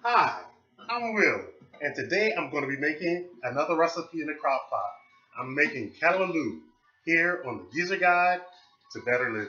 Hi, I'm Will, and today I'm going to be making another recipe in the crock pot. I'm making callaloo here on the User Guide to Better Living.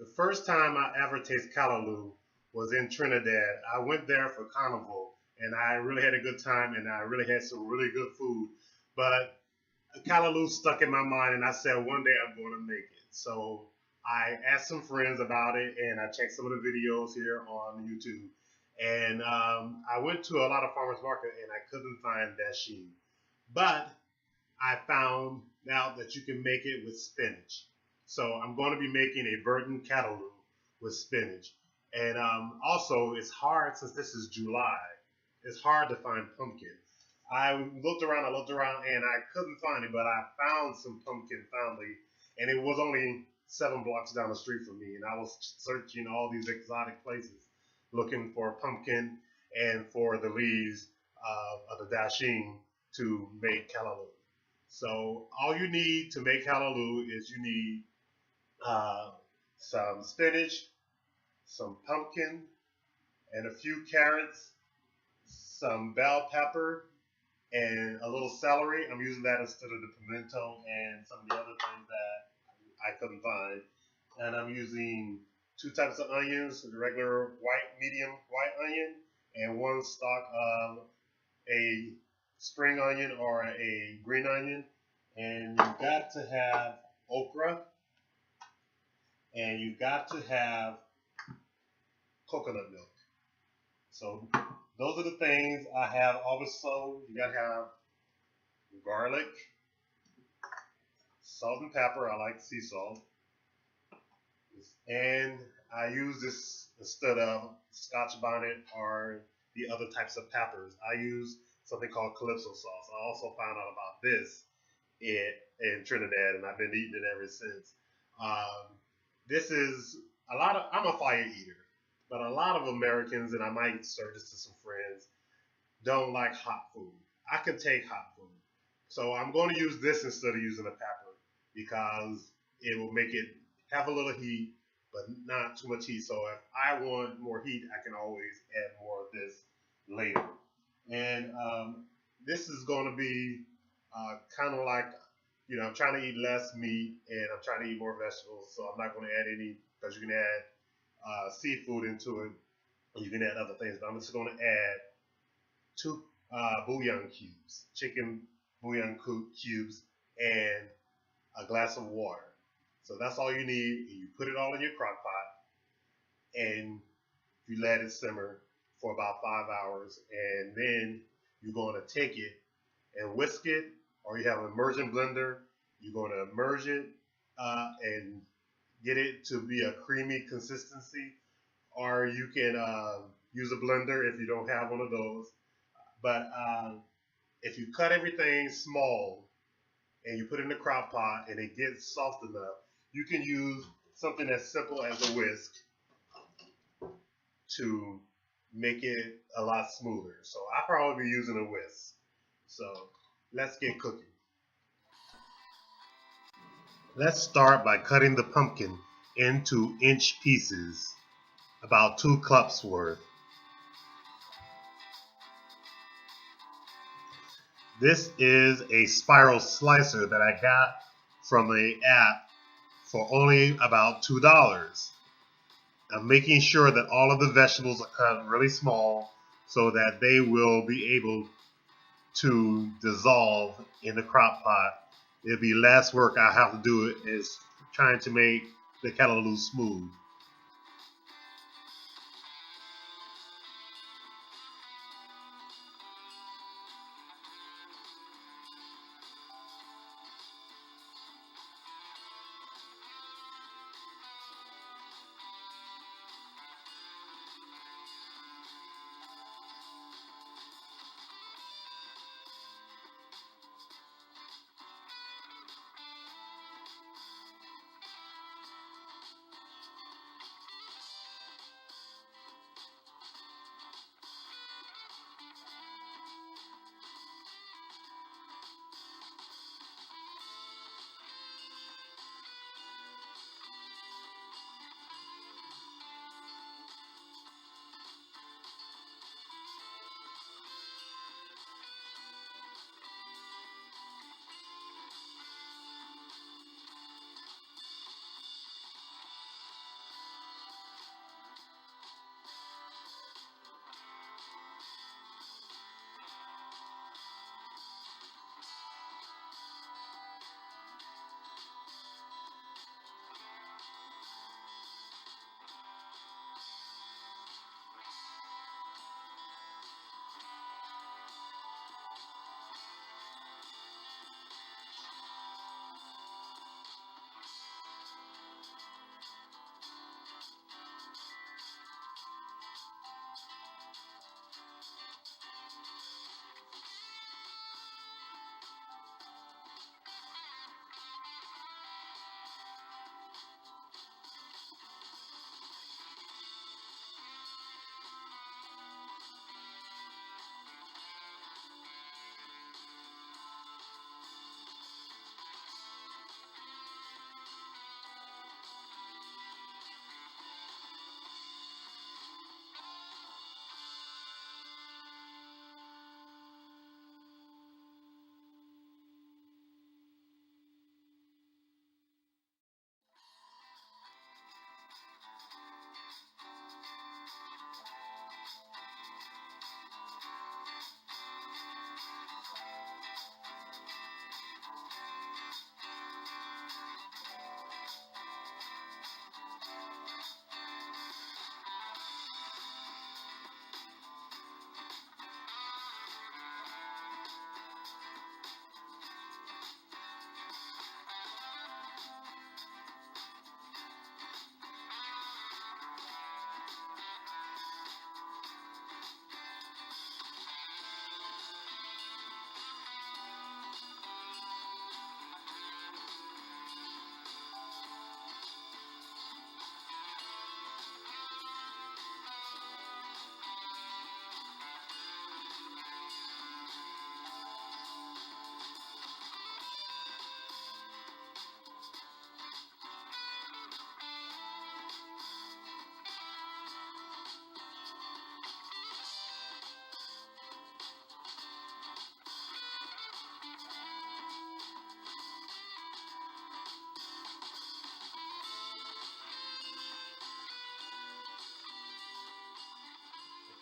The first time I ever tasted callaloo was in Trinidad. I went there for carnival, and I really had a good time, and I really had some really good food. But callaloo stuck in my mind, and I said one day I'm going to make it. So I asked some friends about it, and I checked some of the videos here on YouTube. And I went to a lot of farmers market, and I couldn't find dasheen. But I found out that you can make it with spinach. So I'm going to be making a verdant callaloo with spinach. And also, it's hard since this is July. It's hard to find pumpkin. I looked around, and I couldn't find it, but I found some pumpkin finally, and it was only 7 blocks down the street from me. And I was searching all these exotic places, looking for pumpkin and for the leaves of the dasheen to make callaloo. So all you need to make callaloo is you need uh, some spinach, some pumpkin, and a few carrots, some bell pepper, and a little celery. I'm using that instead of the pimento and some of the other things that I couldn't find. And I'm using 2 types of onions, the regular white, medium white onion, and one stalk of a spring onion or a green onion. And you've got to have okra, and you've got to have coconut milk. So those are the things I have. Also, you got to have garlic, salt and pepper. I like sea salt. And I use this instead of Scotch bonnet or the other types of peppers. I use something called calypso sauce. I also found out about this in Trinidad, and I've been eating it ever since. Um, this is a lot of. I'm a fire eater, but a lot of Americans, and I might serve this to some friends, don't like hot food. I can take hot food, so I'm going to use this instead of using a pepper because it will make it have a little heat, but not too much heat. So if I want more heat, I can always add more of this later. And this is going to be kind of like, I'm trying to eat less meat and I'm trying to eat more vegetables. So I'm not going to add any because you can add seafood into it. You can add other things, but I'm just going to add two bouillon cubes, chicken bouillon cubes, and a glass of water. So that's all you need. You put it all in your crock pot and you let it simmer for about 5 hours. And then you're going to take it and whisk it, or you have an immersion blender. You're going to immerse it and get it to be a creamy consistency. Or you can use a blender if you don't have one of those. But if you cut everything small and you put it in the crock pot and it gets soft enough, you can use something as simple as a whisk to make it a lot smoother. So I probably be using a whisk. So let's get cooking. Let's start by cutting the pumpkin into inch pieces, about 2 cups worth. This is a spiral slicer that I got from an app for only about $2. I'm making sure that all of the vegetables are cut really small so that they will be able to dissolve in the crock pot. It'll be less work I have to do it is trying to make the callaloo smooth.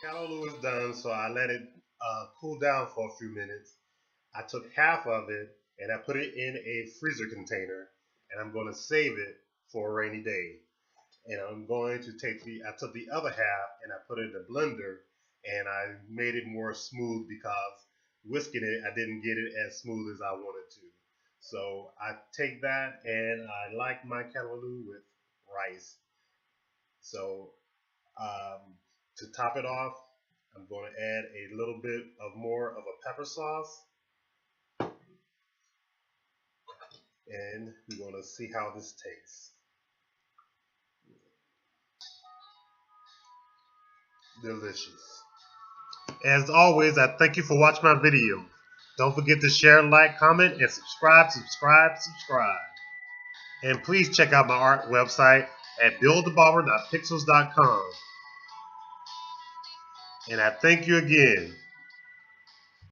Callaloo is done, so I let it cool down for a few minutes. I took half of it and I put it in a freezer container, and I'm going to save it for a rainy day. And I'm going to I took the other half and I put it in the blender, and I made it more smooth because whisking it, I didn't get it as smooth as I wanted to. So I take that, and I like my callaloo with rice. So to top it off, I'm going to add a little bit of more of a pepper sauce, and we're going to see how this tastes. Delicious. As always, I thank you for watching my video. Don't forget to share, like, comment, and subscribe. And please check out my art website at buildthebarber.pixels.com. And I thank you again.